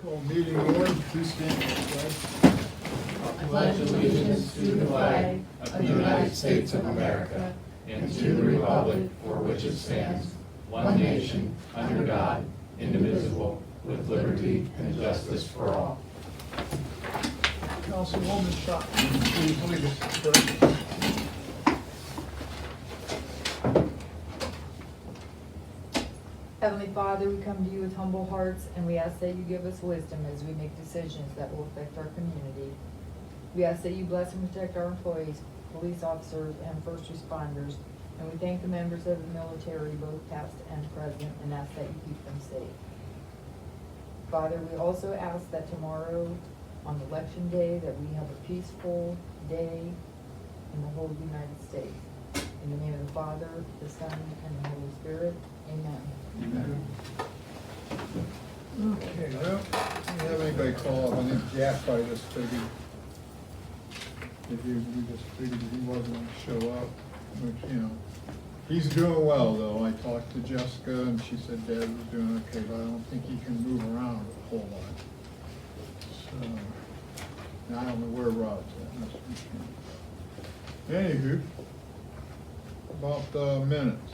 Call meeting order, please stand for the flag. I pledge allegiance to the flag of the United States of America and to the republic for which it stands, one nation, under God, indivisible, with liberty and justice for all. Councilwoman Schott, please lead us in prayer. Heavenly Father, we come to you with humble hearts, and we ask that you give us wisdom as we make decisions that will affect our community. We ask that you bless and protect our employees, police officers, and first responders, and we thank the members of the military, both past and present, and ask that you keep them safe. Father, we also ask that tomorrow, on Election Day, that we have a peaceful day in the whole United States. In the name of the Father, the Son, and the Holy Spirit, amen. Amen. Okay, well, we have anybody call up, I think Jack probably just figured, we just figured he wasn't gonna show up, which, you know, he's doing well, though. I talked to Jessica, and she said Dad was doing okay, but I don't think he can move around a whole lot. So, and I don't know where Rod's at, that's for sure. Anywho, about the minutes.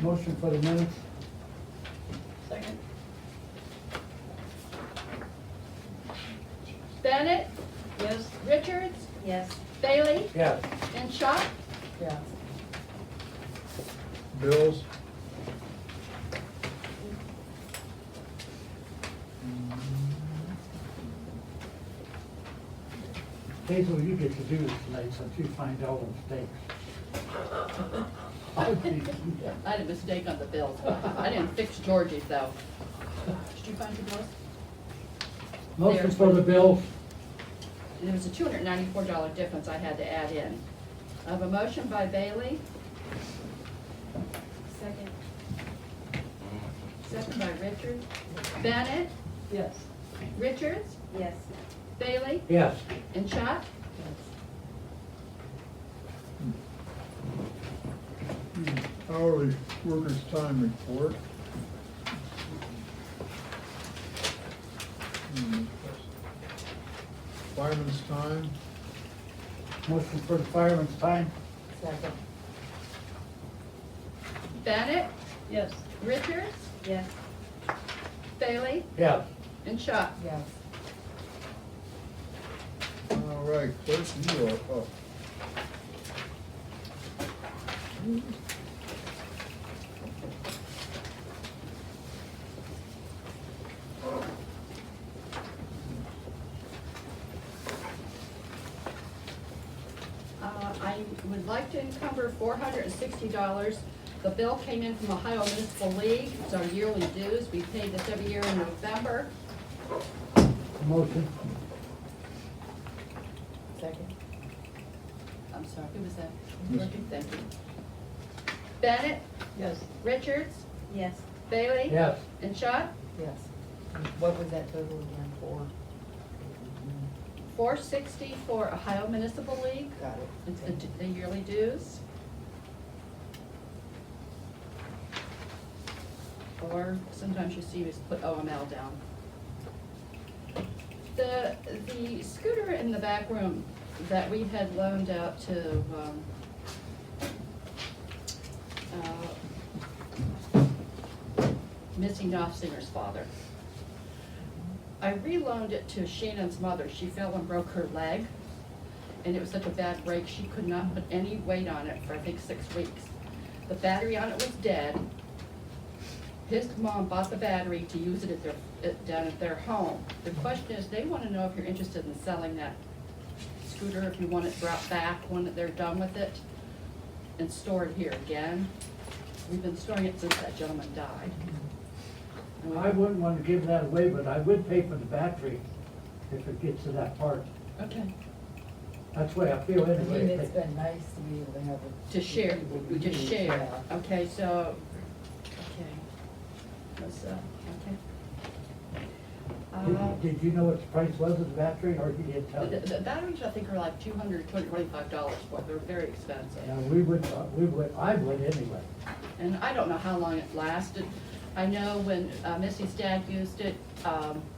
Motion for the minutes? Second. Bennett? Yes. Richards? Yes. Bailey? Yes. And Schott? Yes. Bills? Hazel, you get to do this tonight since you find all the mistakes. I had a mistake on the bills. I didn't fix Georgie's though. Did you find your bills? Motion for the bills? There was a $294 difference I had to add in. I have a motion by Bailey, Second. second by Richard. Bennett, Yes. Richards, Yes. Bailey, Yes. and Schott. Hourly workers' time report. Fireman's time, Motion for the fireman's time? Second. Bennett, Yes. Richards, Yes. Bailey, Yes. and Schott. Yes. all right, clerk, you are up. I would like to encumber $460. The bill came in from Ohio Municipal League. It's our yearly dues. We pay this every year in November. Motion? Second. I'm sorry, who was that? Miss- Thank you. Bennett, Yes. Richards, Yes. Bailey, Yes. and Schott. Yes. What was that total again for? $460 for Ohio Municipal League. Got it. It's the yearly dues. Or sometimes you see us put OML down. The scooter in the back room that we had loaned out to, Missy Knopfsinger's father. I reloaned it to Shannon's mother. She fell and broke her leg, and it was such a bad break, she could not put any weight on it for, I think, 6 weeks. The battery on it was dead. His mom bought the battery to use it down at their home. The question is, they want to know if you're interested in selling that scooter, if you want it brought back when they're done with it, and stored here again. We've been storing it since that gentleman died. And we- I wouldn't want to give that away, but I would pay for the battery if it gets to that part. Okay. That's the way I feel I mean, anyway. it's been nice to be able to have it. To share, people we just use, share. yeah. Okay, so, okay. Let's, okay. Did you know what the price was of the battery, or he didn't tell you? The batteries, I think, are like $225 for it. They're very expensive. Yeah, I would anyway. And I don't know how long it lasted. I know when Missy's dad used it,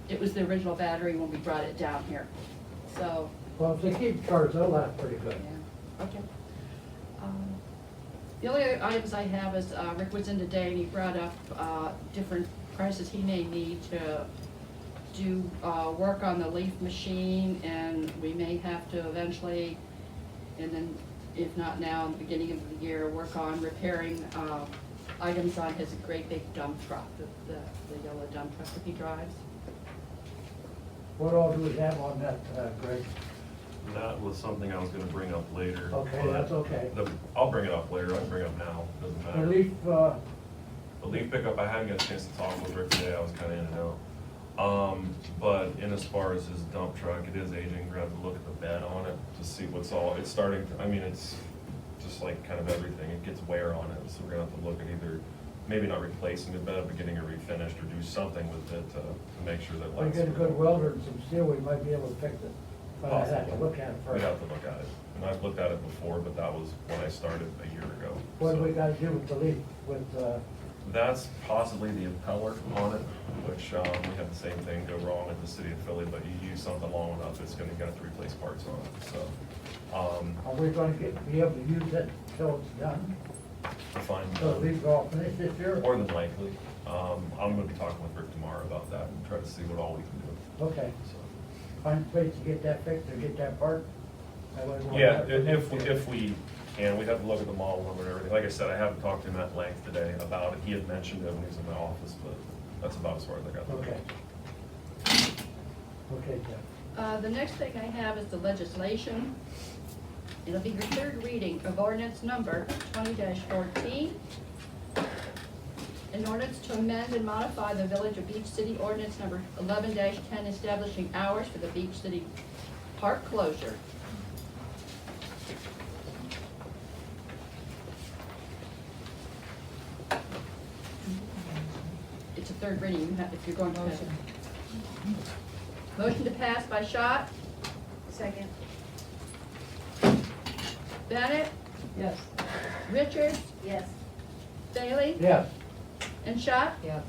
it was the original battery when we brought it down here, so, Well, if they keep charged, they'll last pretty good. yeah, okay. The only other items I have is, Rick was in today and he brought up, different prices he may need to do, work on the leaf machine, and we may have to eventually, and then, if not now, in the beginning of the year, work on repairing, items on his great big dump truck, the yellow dump truck that he drives. What all do we have on that, Greg? That was something I was gonna bring up later. Okay, but that's okay. I'll bring it up later, I can bring it up now, doesn't The matter. leaf, The leaf pickup, I hadn't got a chance to talk with Rick today, I was kinda in and out. But in as far as his dump truck, it is aging, we're gonna have to look at the bed on it to see what's all, it's starting, I mean, it's just like kind of everything, it gets wear on it, so we're gonna have to look at either, maybe not replacing the bed, but getting it refinished or do something with it to make sure that if we lasts. get a good welder and some steel, we might be able to fix it. But I'd have to Possibly. look at it We'd first. have to look at it, and I've looked at it before, but that was when I started a year ago. What do so. we gotta do with the leaf, with, That's possibly the impeller on it, which, we had the same thing go wrong at the city of Philly, but you use something long enough, it's gonna get to replace parts on it, so. are we gonna be able to use it till it's done? To find, So the leaf's all finished this year? more than likely, I'm gonna be talking with Rick tomorrow about that and try to see what all we can do, Okay, so. find a place to get that fixed or get that part? That way we won't Yeah, have to if next we, year. if we can, we'd have to look at the model number and everything. Like I said, I haven't talked to him at length today about it. He had mentioned it when he was in my office, but that's about as far as I got. Okay. Okay, Jeff. The next thing I have is the legislation. It'll be your third reading of ordinance number 20-14. An ordinance to amend and modify the Village of Beach City ordinance number 11-10 establishing hours for the Beach City Park closure. It's a third reading, you have, if you're going to pass it. Motion to pass by Schott. Second. Bennett, Yes. Richards, Yes. Bailey, Yes, and Schott. Yes.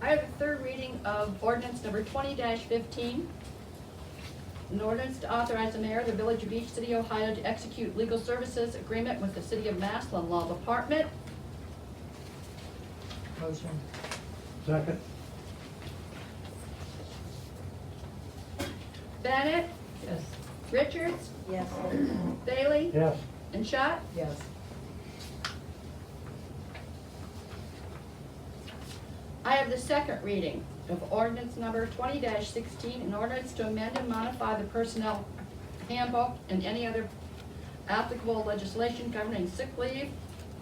I have a third reading of ordinance number 20-15. An ordinance to authorize the mayor of the Village of Beach City, Ohio to execute legal services agreement with the City of Massillon Law Department. Motion. second? Bennett, Yes. Richards, Yes. Bailey, Yes, and Schott. Yes. I have the second reading of ordinance number 20-16, an ordinance to amend and modify the personnel handbook and any other applicable legislation governing sick leave,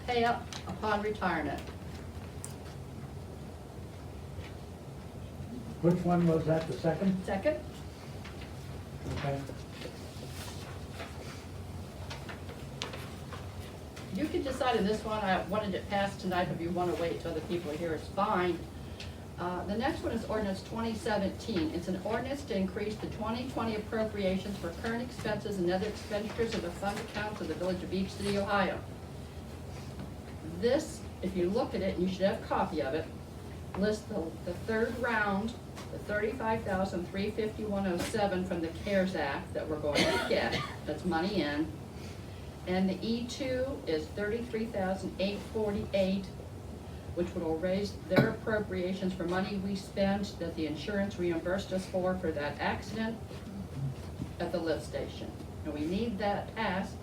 payout upon retirement. which one was that, the second? Second, Okay. you can decide on this one. I wanted it passed tonight, but if you want to wait till other people are here, it's fine. The next one is ordinance 2017. It's an ordinance to increase the 2020 appropriations for current expenses and other expenditures of the fund accounts of the Village of Beach City, Ohio. This, if you look at it, and you should have a copy of it, lists the third round, the $35,351.07 from the CARES Act that we're going to get, that's money in. And the E2 is $33,848, which will raise their appropriations for money we spent that the insurance reimbursed us for that accident at the lift station. And we need that passed,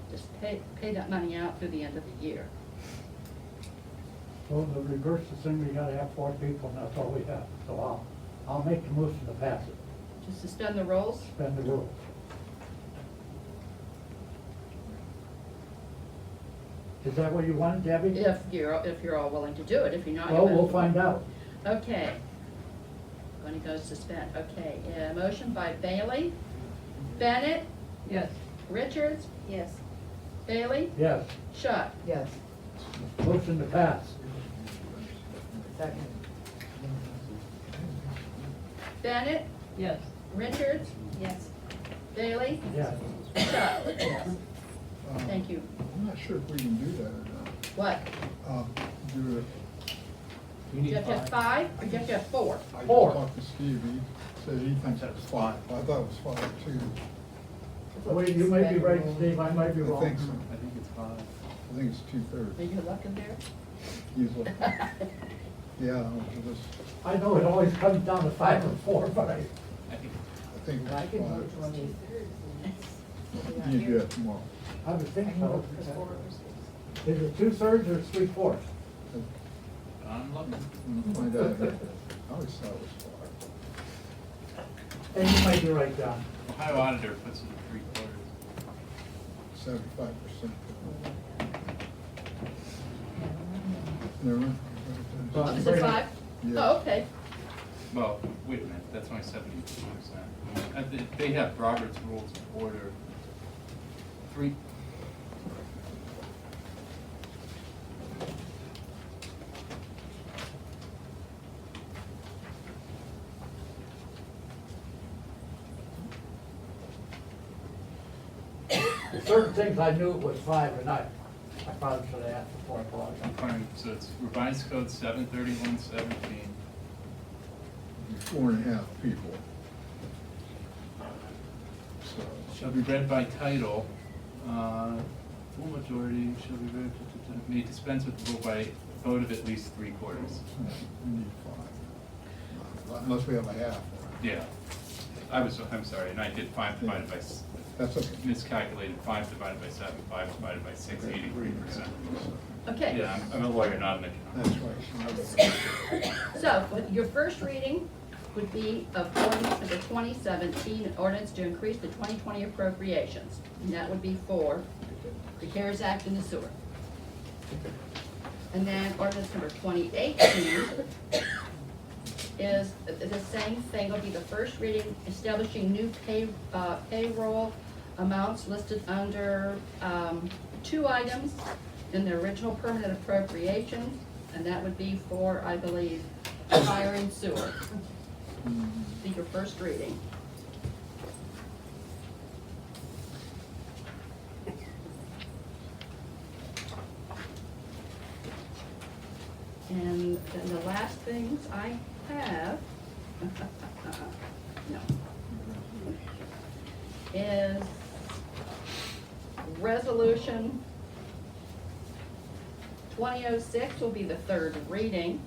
just pay that money out through the end of the year. Well, the reverse is thing, we gotta have 4 people, and that's all we have. So I'll make the motion to pass it, To suspend the rules, suspend the rules. Is that what you wanted, Debbie? if you're all willing to do it. If you're not. Well, you'll we'll have- find out. Okay. Going to go suspend, okay. Motion by Bailey, Bennett, Yes. Richards, Yes. Bailey, Yes, Schott. Yes. motion to pass. Second. Bennett, Yes. Richards, Yes. Bailey, Yes, Schott. Yes. Thank you. I'm not sure if we can do that or What? not. Do it. You Do you need have to have 5 or do you have to have 4? I Four. talked to Steve, he said he thinks it's 5. I thought it was 5 too. Wait, you might be right, Steve, I might be I wrong. think so. I think it's 5. I think it's 2/3. Are you looking there? He's looking. Yeah, I'll just, I know it always comes down to 5 or 4, but I think I think I can vote it's 5. 20. You do that tomorrow. I would I think can so. vote for 4. Is it 2/3 or 3/4? I'm looking. I'm gonna find out. I always thought it was 5. And you might be right, John. Ohio auditor puts it at 3/4. 75%. Never mind. Well, Is it 5? Yeah. Oh, okay. Well, wait a minute, that's only 72%. They have Robert's Rules of Order. 3. Certain things I knew it was 5, and I probably should have asked before I bought I'm it. fine. So it's revised code 73117. 4.5 people. So, Shall be read by title. Full majority shall be read, may dispense with the rule by vote of at least 3/4. we need 5. Unless we have a half. Yeah. I'm sorry, and I did 5 divided by, That's okay. miscalculated, 5 divided by 7, 5 divided by 6, 83%. Okay. Yeah, I'm a lawyer, not an accountant. That's right. So, what your first reading would be of ordinance number 2017, an ordinance to increase the 2020 appropriations. And that would be for the CARES Act and the sewer. And then ordinance number 2018 is the same thing, it'll be the first reading, establishing new payroll amounts listed under 2 items in the original permanent appropriations, and that would be for, I believe, fire and sewer. Be your first reading. And then the last things I have, no, is resolution 2006 will be the third reading.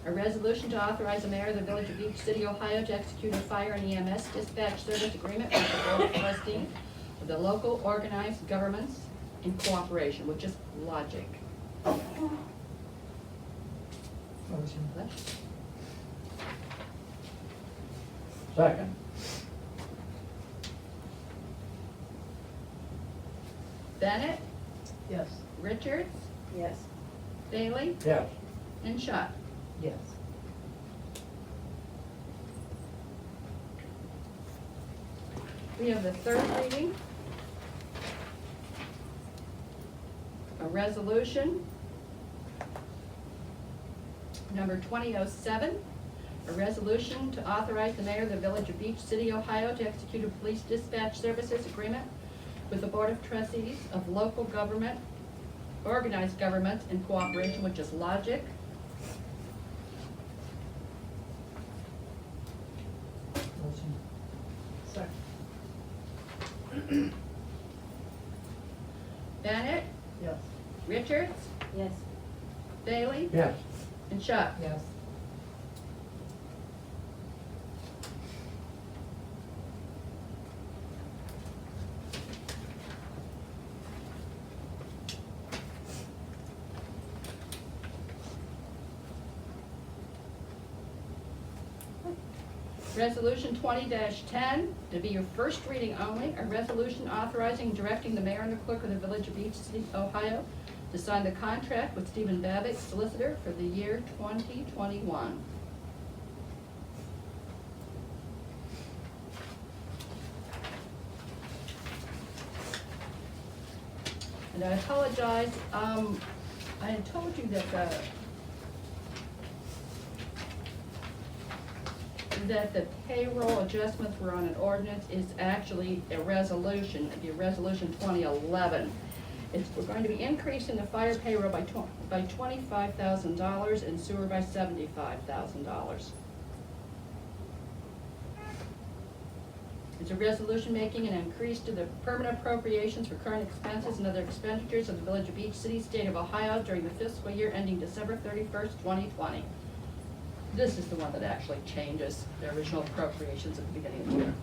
A resolution to authorize the mayor of the village of Beach City, Ohio to execute a fire and EMS dispatch service agreement with the board of trustees of the local organized governments in cooperation, which is logic. Motion. Second. Bennett, Yes. Richards, Yes. Bailey, Yes. and Schott. Yes. We have the third reading. A resolution, number 2007, a resolution to authorize the mayor of the village of Beach City, Ohio to execute a police dispatch services agreement with the board of trustees of local government, organized governments in cooperation, which is logic. Motion. Second. Bennett, Yes. Richards, Yes. Bailey, Yes. and Schott. Yes. Resolution 20-10, to be your first reading only, a resolution authorizing and directing the mayor and the clerk of the village of Beach City, Ohio, to sign the contract with Stephen Babick, solicitor, for the year 2021. And I apologize, I had told you that the payroll adjustments were on an ordinance. It's actually a resolution, it'd be resolution 2011. We're going to be increasing the fire payroll by $25,000 and sewer by $75,000. It's a resolution making an increase to the permanent appropriations for current expenses and other expenditures of the Village of Beach City, State of Ohio during the fiscal year ending December 31st, 2020. This is the one that actually changes the original appropriations at the beginning of the year.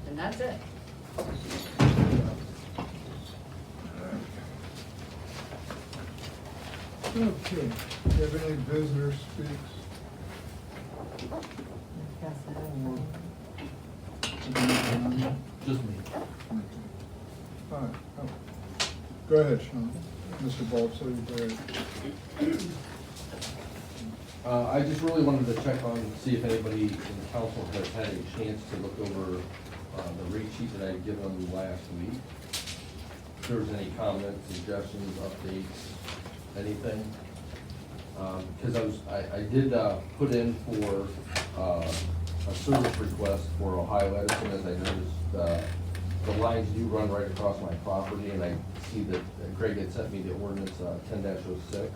And that's it. Okay, do you have any visitors speaks? Pass that on. Just me. All right, oh. Go ahead, Sean. Mr. Baltzler, go ahead. I just really wanted to check on, see if anybody in the council has had a chance to look over the rate sheet that I had given last week. If there was any comments, suggestions, updates, anything. Because I did put in for a service request for Ohio Edison, as I noticed the lines do run right across my property, and I see that Greg had sent me the ordinance 10-06.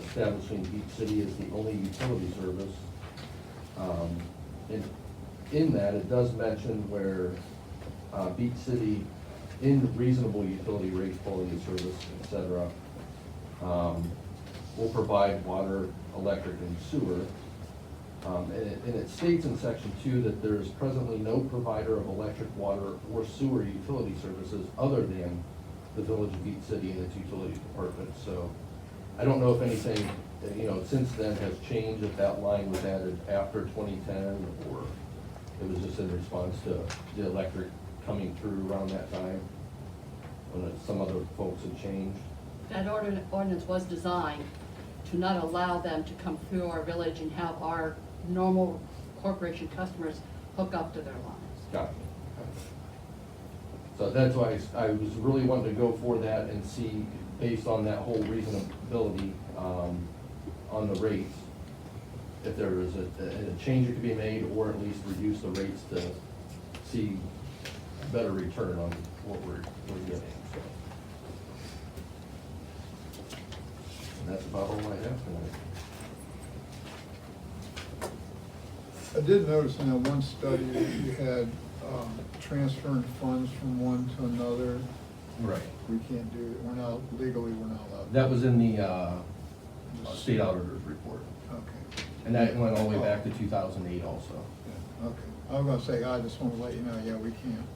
Establishing Beach City as the only utility service. And in that, it does mention where Beach City, in reasonable utility rates, quality of service, et cetera, will provide water, electric, and sewer. And it states in section 2 that there is presently no provider of electric, water, or sewer utility services other than the Village of Beach City and its utility department. So I don't know if anything, since then has changed, if that line was added after 2010, or it was just in response to the electric coming through around that time, when some other folks had changed. That ordinance was designed to not allow them to come through our village and have our normal corporation customers hook up to their lines. Got it. So that's why I was really wanting to go for that and see, based on that whole reasonability on the rates, if there is a change that could be made, or at least reduce the rates to see a better return on what we're getting. So. And that's about all I have tonight. I did notice in that one study that you had transferring funds from one to another. Right. We can't do it, we're not, legally, we're not allowed. That was in the state auditor's report. Okay. And that went all the way back to 2008 also. Yeah, okay. I was gonna say, I just wanna let you know, yeah, we can't.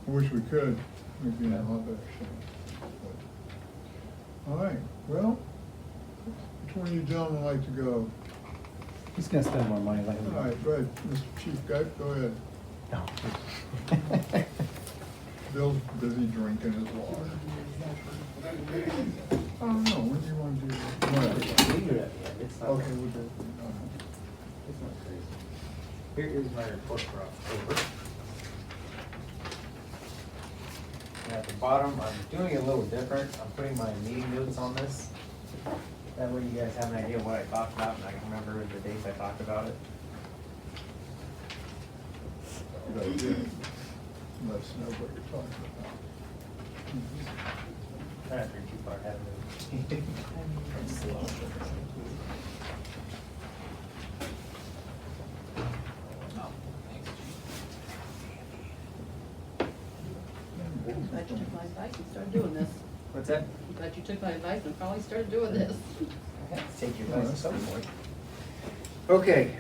I wish we could, we'd be in a lot better shape. But- All right, well, which one of you gentlemen like to go? He's gonna spend more money like. All right, go ahead, Mr. Chief Guy, go ahead. No. Bill's busy drinking his water. Oh, no, when do you want to do that? Whatever. We do it at the end. It's not. Okay, we'll do it. All right. It's not crazy. Here is my report for October. And at the bottom, I'm doing it a little different. I'm putting my meeting notes on this. That way you guys have an idea of what I talked about, and I can remember the dates I talked about it. Good idea. Let us know what you're talking about. Try not to be too far ahead of it. I'm glad you took my advice and started doing this. What's that? I'm glad you took my advice and finally started doing this. I have to take your advice at some point. Okay,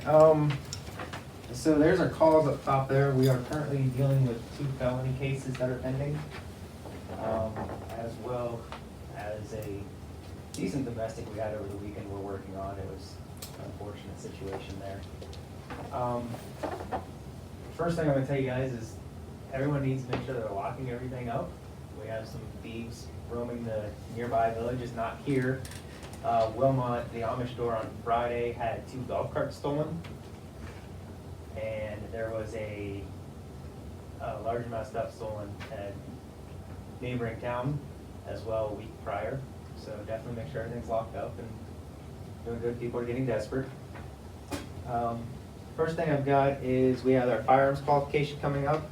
so there's our calls up top there. We are currently dealing with 2 felony cases that are pending, as well as a decent domestic we had over the weekend we're working on. It was an unfortunate situation there. First thing I'm gonna tell you guys is everyone needs to make sure they're locking everything up. We have some thieves roaming the nearby villages, not here. Wilmot, the Amish store on Friday had 2 golf carts stolen. And there was a large amount of stuff stolen at neighboring town as well a week prior. So definitely make sure everything's locked up and doing good. People are getting desperate. First thing I've got is we have our firearms qualification coming up.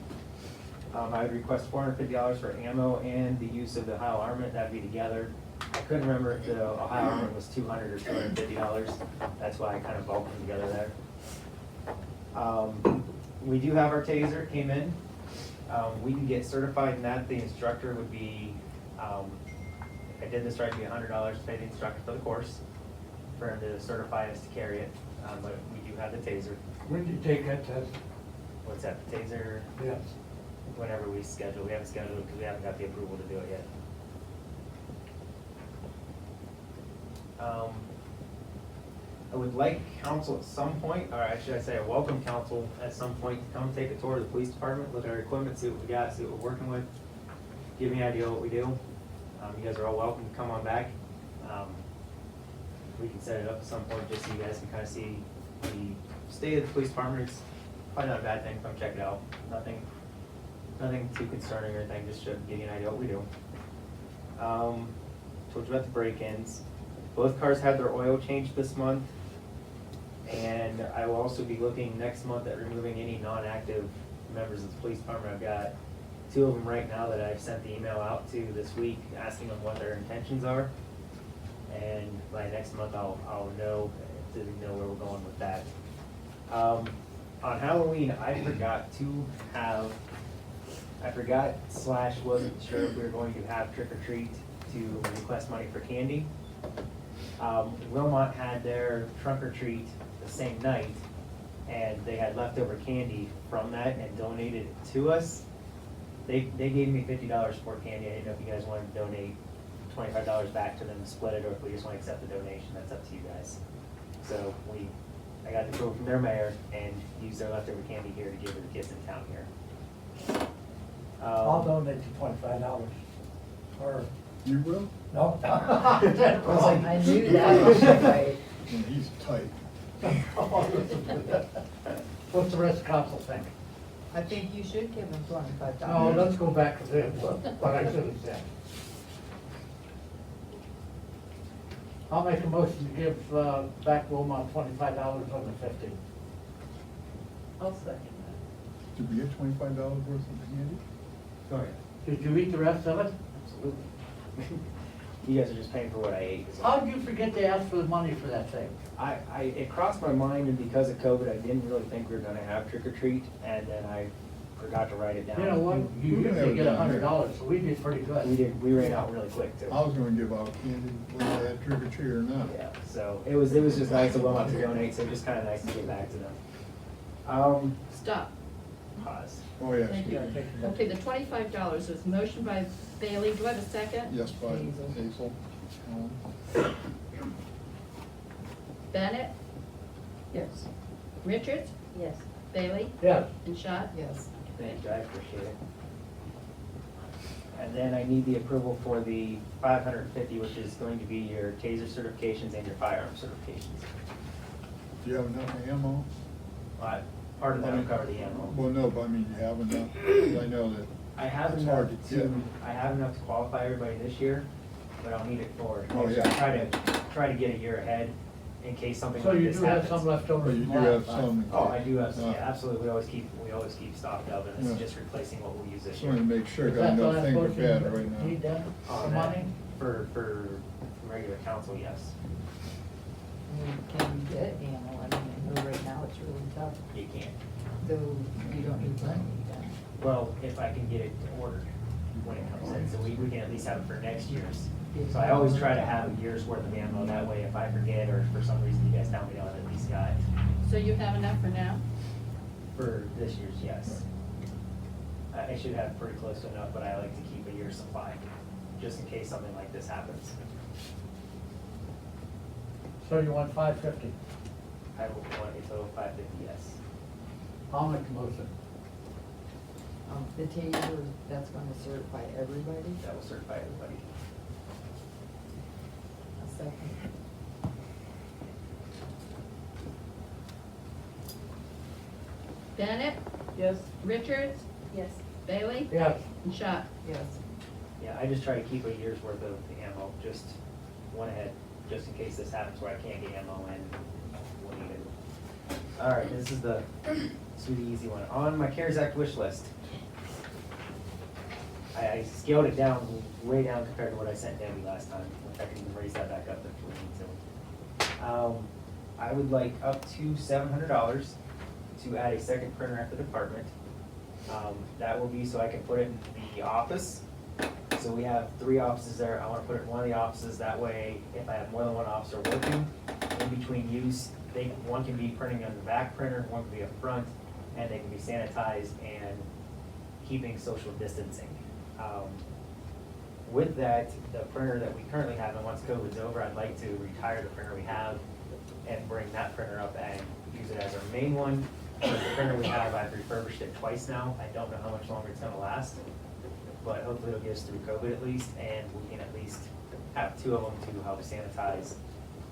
I would request $450 for ammo and the use of the Ohio Armament, that'd be together. I couldn't remember if the Ohio Armament was $200 or $250, that's why I kind of bulked them together there. We do have our taser, it came in. We can get certified in that, the instructor would be, if I did this right, it'd be $100 to pay the instructor for the course, for him to certify us to carry it, but we do have the taser. When did you take that test? What's that, the taser? Yes. Whenever we schedule, we haven't scheduled it because we haven't got the approval to do it yet. I would like council at some point, or actually I say I welcome council at some point to come take a tour of the police department, look at our equipment, see what we got, see what we're working with, give me an idea of what we do. You guys are all welcome to come on back. We can set it up at some point just so you guys can kind of see the state of the police department. It's probably not a bad thing, come check it out. Nothing too concerning or anything, just to give you an idea what we do. Told you about the break-ins. Both cars had their oil changed this month. And I will also be looking next month at removing any non-active members of the police department. I've got 2 of them right now that I've sent the email out to this week, asking them what their intentions are. And by next month, I'll know where we're going with that. On Halloween, I forgot / wasn't sure if we were going to have trick or treat to request money for candy. Wilmot had their trunk or treat the same night, and they had leftover candy from that and donated it to us. They gave me $50 for candy. I didn't know if you guys wanted to donate $25 back to them and split it, or if we just want to accept the donation. That's up to you guys. So I got the quote from their mayor and used their leftover candy here to give to the kids in town here. I'll donate you $25. Or, You will? no? I knew that was right. Yeah, he's tight. What's the rest of council think? I think you should give him $25. No, let's go back to this, what I should have said. I'll make a motion to give back Wilmot $25 on the 50. I'll second Did we get $25 worth of candy? Oh, yeah. Did you eat the rest of it? Absolutely. You guys are just paying for what I ate. is all. How'd you forget to ask for the money for that thing? It crossed my mind, and because of COVID, I didn't really think we were gonna have trick or treat, and then I forgot to write it down. You know what, you We're gonna have usually it get down here. $100, so we did pretty good. We ran out really quick too. I was gonna give out candy, whether they had trick or treat or not. Yeah, so it was just nice of Wilmot to donate, so just kinda nice to give back to them. that. Stop. Pause. Oh, yes. Thank we you. did. Okay, the $25 is motion by Bailey. Do I have a second? Yes, by Hazel. Hazel. Bennett? Yes. Richards? Yes. Bailey? Yes, And Schott? Yes. Thank you, I appreciate it. And then I need the approval for the 550, which is going to be your taser certifications and your firearm certifications. Do you have enough ammo? Part of that will cover the ammo. Well, no, but I mean, you have enough, 'cause I know that. I have It's enough hard to get. I have enough to qualify everybody this year, but I'll need it for, Oh, yeah. try to get a year ahead in case something so like you this do have happens. some left over But you from do have last time. some. Oh, I do have some, Uh, yeah, absolutely, we always keep stocked up, and Yeah. it's just replacing what we'll use this Just year. wanted to make sure, Is 'cause I that the know last things are motion bad you right need now. done? On For that, money? For regular council, yes, Can you get ammo? I mean, right now it's really tough. you can. So you don't need money then. Well, if I can get it ordered when it comes in, so we can at least have it for next year's. So I always try to have a year's worth of ammo, that way if I forget, or for some reason you guys tell me, I'll at least got it. So you have enough for now? For this year's, yes. I should have pretty close to enough, but I like to keep a year's supply, just in case something like this happens. So you want 550? I will want a total of 550, yes. I'll make the motion. The taser, that's gonna certify everybody? That will certify everybody. A second. Bennett? Yes. Richards? Yes. Bailey? Yes, And Schott? Yes. Yeah, I just try to keep a year's worth of ammo, just one ahead, just in case this happens where I can't get ammo and we'll need it. All right, this is the sweet easy one. On my CARES Act wish list. I scaled it down, way down compared to what I sent Debbie last time, which I can raise that back up if we need to. I would like up to $700 to add a second printer at the department. That will be so I can put it in the office. So we have 3 offices there. I wanna put it in one of the offices, that way if I have more than one officer working, in between use, one can be printing on the back printer, one can be up front, and they can be sanitized and keeping social distancing. With that, the printer that we currently have, and once COVID's over, I'd like to retire the printer we have and bring that printer up and use it as our main one. The printer we have, I've refurbished it twice now. I don't know how much longer it's gonna last, but hopefully it'll get us through COVID at least, and we can at least have 2 of them to help sanitize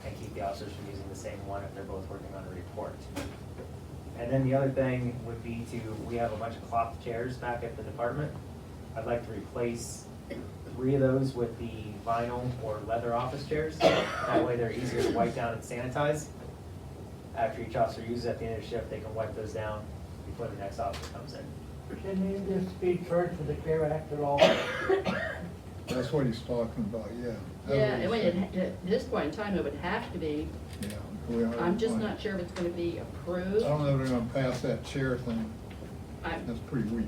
and keep the officers from using the same one if they're both working on a report. And then the other thing would be we have a bunch of cloth chairs back at the department. I'd like to replace 3 of those with the vinyl or leather office chairs. That way they're easier to wipe down and sanitize. After each officer uses it at the end of the shift, they can wipe those down before the next officer comes in. Can this be charged for the CARE Act at all? That's what he's talking about, yeah. That's Yeah, what he's saying. at this point in time, it would have to be. Yeah. we are I'm just fine. not sure if it's gonna be I approved. don't know if they're gonna pass that chair thing, I'm- that's pretty weak.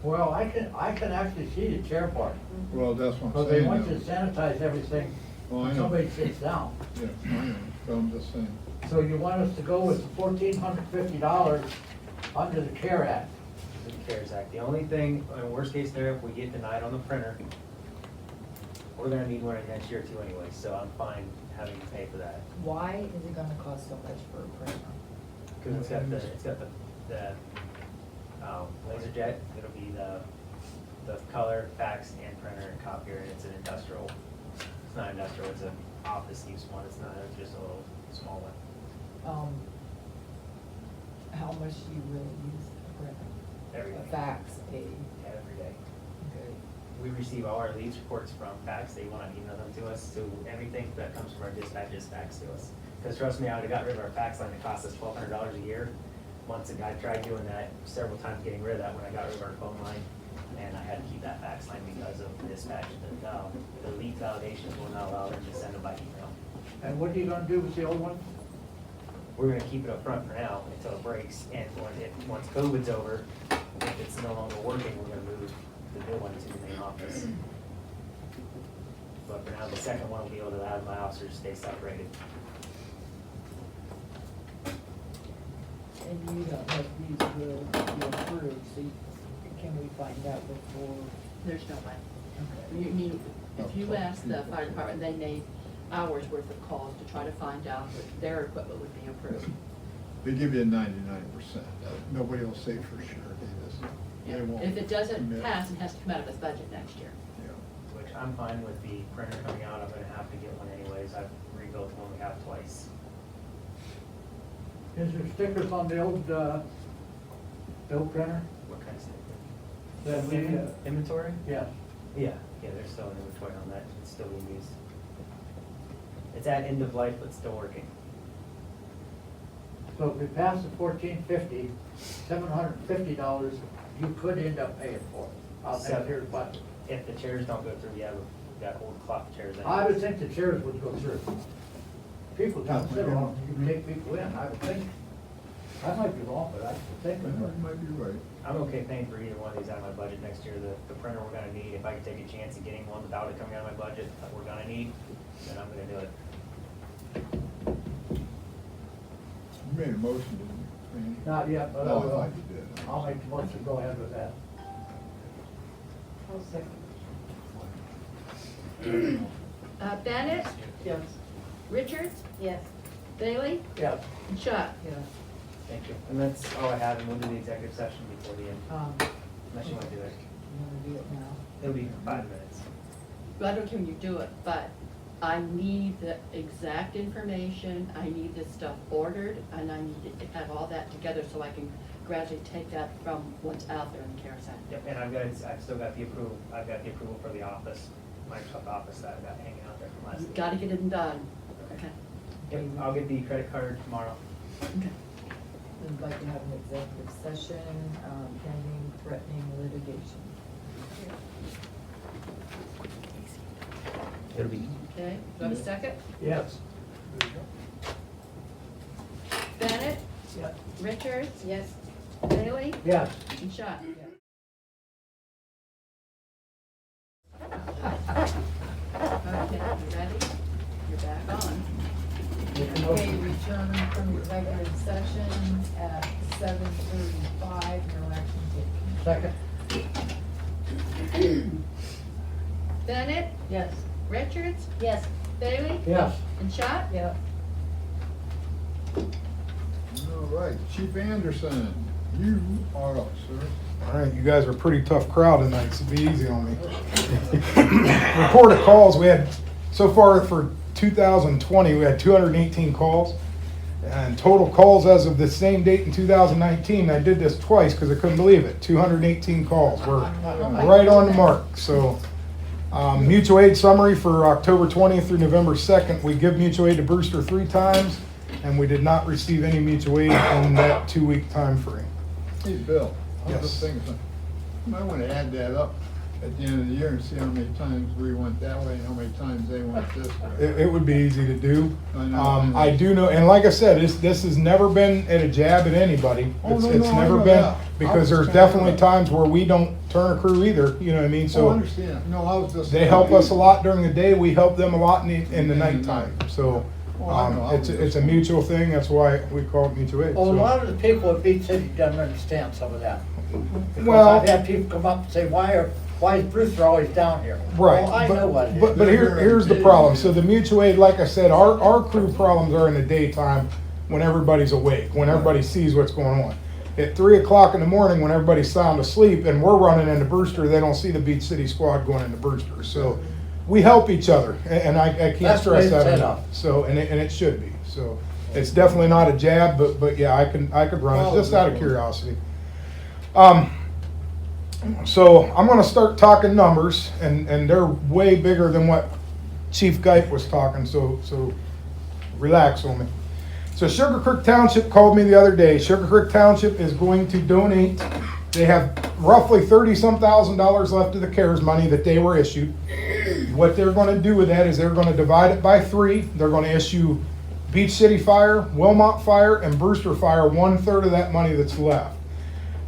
Well, I can actually see the chair part, Well, that's what I'm because they saying. want though. to sanitize everything Well, I when know. somebody sits down. Yeah, I know, but I'm just saying. So you want us to go with the $1,450 under the CARE Act? The CARES Act. The only thing, in worst case scenario, if we get denied on the printer, we're gonna need one next year too anyway, so I'm fine having to pay for that. Why is it gonna cost so much for a printer? Cause it's got the laser jet, it'll be the color, fax, and printer and copier, and it's an industrial. It's not industrial, it's an office use one, it's not just a little small one. How much do you really use the printer? Every A day. fax, Every day. okay. We receive all our leads reports from fax, they wanna email them to us, so everything that comes from our dispatch is faxed to us. Cause trust me, I would've got rid of our fax line, it cost us $1,200 a year. Once a guy tried doing that several times, getting rid of that when I got rid of our phone line, and I had to keep that fax line because of the dispatch. The lead validations will not allow them to send them by email. And what are you gonna do with the old one? We're gonna keep it up front for now until it breaks, and once COVID's over, if it's no longer working, we're gonna move the new one to the main office. But for now, the second one will be able to have my officers stay separated. And you don't know if these will be approved, so can we find out before? There's no way. Okay. You need, if you ask the fire department, they made hours worth of calls to try to find out that their equipment would be approved. They give you a 99%, nobody will say for sure, they just, they won't. If it doesn't commit. pass, it has to come out of his budget next year. Yeah. Which I'm fine with the printer coming out, I'm gonna have to get one anyways, I've rebuilt one we have twice. Is there stickers on the old printer? What kind of sticker? That we, Inventory? yeah. Yeah, there's still an inventory on that, it's still being used. It's at end of life, but still working. So if we pass the $1,450, $750, you could end up paying for it. I'll have here, but If the chairs don't go through, we have got old cloth chairs. I would think the chairs would go through. People don't sit on them, you can take people in, I would think. I might be wrong, but I think. Yeah, you might be right. I'm okay paying for either one of these out of my budget next year. The printer we're gonna need, if I can take a chance of getting one without it coming out of my budget that we're gonna need, then I'm gonna do it. You made a motion, didn't you, Randy? Not yet, but I Oh, I will. thought you did. I'll make the motion, to go ahead with that. Bennett, Yes. Richards, Yes. Bailey, Yes. and Schott. Yes. Thank you. And that's all I have, and we'll do the executive session before the end, You unless you wanna do it. wanna do it now? It'll be 5 minutes. I don't care when you do it, but I need the exact information, I need this stuff ordered, and I need to have all that together so I can gradually take that from what's out there in the CARES Act. Yep, and I've still got the approval, I've got the approval for the office, Microsoft Office that I've got hanging out there from last You've week. gotta get it done. Okay. Yep, I'll get the credit card tomorrow. We'd like to have an executive session, pending threatening litigation. It'll be, Okay, do I have a second? Yes. Bennett? Yeah. Richards? Yes. Bailey? Yes. And Schott? Okay, you ready? You're back on. Okay, return from executive session at 7:35, no action taken. Second. Bennett? Yes. Richards? Yes. Bailey? Yes. And Schott? Yep. All right, Chief Anderson, you are up, sir. All right, you guys are a pretty tough crowd tonight, so be easy on me. Report of calls, we had, so far for 2020, we had 218 calls. And total calls as of the same date in 2019, I did this twice because I couldn't believe it, 218 calls. We're right on the mark, so. Mutual aid summary for October 20th through November 2nd, we give mutual aid to Brewster 3 times, and we did not receive any mutual aid in that 2-week time frame. Hey, Bill, I was just Yes. thinking, you might want to add that up at the end of the year and see how many times we went that way and how many times they went this way. It would be easy to do. I know. I do know, and like I said, this has never been at a jab at anybody. Oh, It's no, it's no, I never know been, that. I because was there's trying to- definitely times where we don't turn a crew either, you know what I mean? Oh, I So understand. No, I was just. they help us a lot during the day, we help them a lot in the nighttime. So, Oh, I know. I was it's a just- mutual thing, that's why we call it mutual aid. Well, a So- lot of the people at Beach City don't understand some of that. Because Well- I've had people come up and say, why is Brewster always down here? Right. Well, I but- know what it is. But here's the problem. So the mutual aid, like I said, our crew problems are in the daytime when everybody's awake, when everybody sees what's going on. At 3 o'clock in the morning, when everybody's sound asleep and we're running into Brewster, they don't see the Beach City squad going into Brewster. So we help each other, and I can't That's the way stress it's that set enough. up. So, and it should be. So it's definitely not a jab, but yeah, I could run it just out of curiosity. So I'm gonna start talking numbers, and they're way bigger than what Chief Geip was talking, so relax on me. So Sugar Creek Township called me the other day. Sugar Creek Township is going to donate, they have roughly $30-some thousand left of the CARES money that they were issued. What they're gonna do with that is they're gonna divide it by 3. They're gonna issue Beach City Fire, Wilmot Fire, and Brewster Fire 1/3 of that money that's left.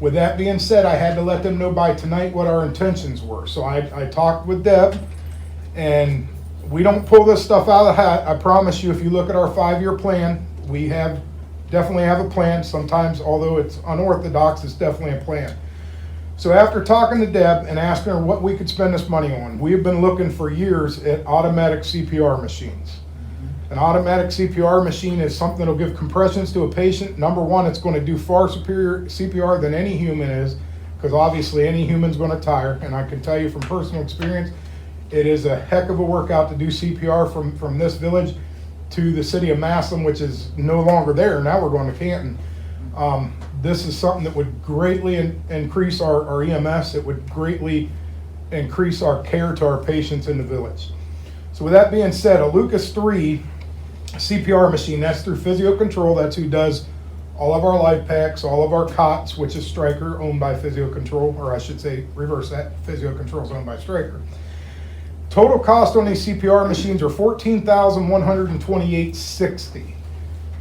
With that being said, I had to let them know by tonight what our intentions were. So I talked with Deb, and we don't pull this stuff out of the hat. I promise you, if you look at our 5-year plan, we definitely have a plan. Sometimes, although it's unorthodox, it's definitely a plan. So after talking to Deb and asking her what we could spend this money on, we have been looking for years at automatic CPR machines. An automatic CPR machine is something that'll give compressions to a patient. Number one, it's going to do far superior CPR than any human is, because obviously any human's going to tire. And I can tell you from personal experience, it is a heck of a workout to do CPR from this village to the city of Massillon, which is no longer there. Now we're going to Canton. This is something that would greatly increase our EMS. It would greatly increase our care to our patients in the village. So with that being said, a Lucas 3 CPR machine, that's through Physio Control. That's who does all of our life packs, all of our cots, which is Stryker, owned by Physio Control, or I should say reverse that, Physio Control is owned by Stryker. Total cost on these CPR machines are $14,128.60.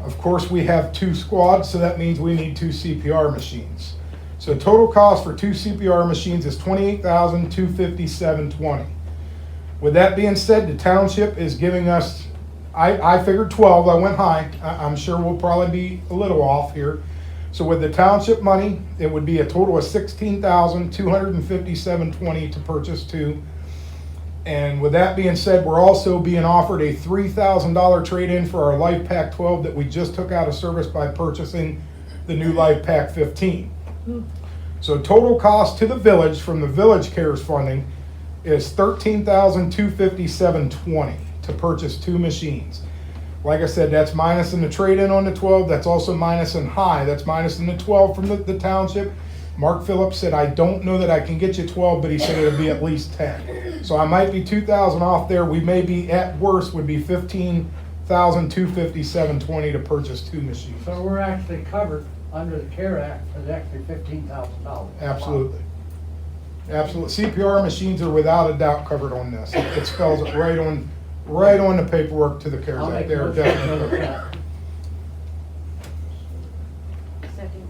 Of course, we have 2 squads, so that means we need 2 CPR machines. So total cost for 2 CPR machines is $28,257.20. With that being said, the township is giving us, I figured 12, I went high. I'm sure we'll probably be a little off here. So with the township money, it would be a total of $16,257.20 to purchase 2. And with that being said, we're also being offered a $3,000 trade-in for our Life Pack 12 that we just took out of service by purchasing the new Life Pack 15. So total cost to the village from the Village Cares funding is $13,257.20 to purchase 2 machines. Like I said, that's minus in the trade-in on the 12. That's also minus in high. That's minus in the 12 from the township. Mark Phillips said, I don't know that I can get you 12, but he said it'll be at least 10. So I might be 2,000 off there. We may be, at worst, would be 15 $4,257.20 to purchase 2 machines. So we're actually covered under the CARE Act for the extra $15,000. Absolutely. Absolutely. CPR machines are without a doubt covered on this. It spells it right on the paperwork to the CARES I'll Act. make a They're motion to definitely go with covered. that. Second.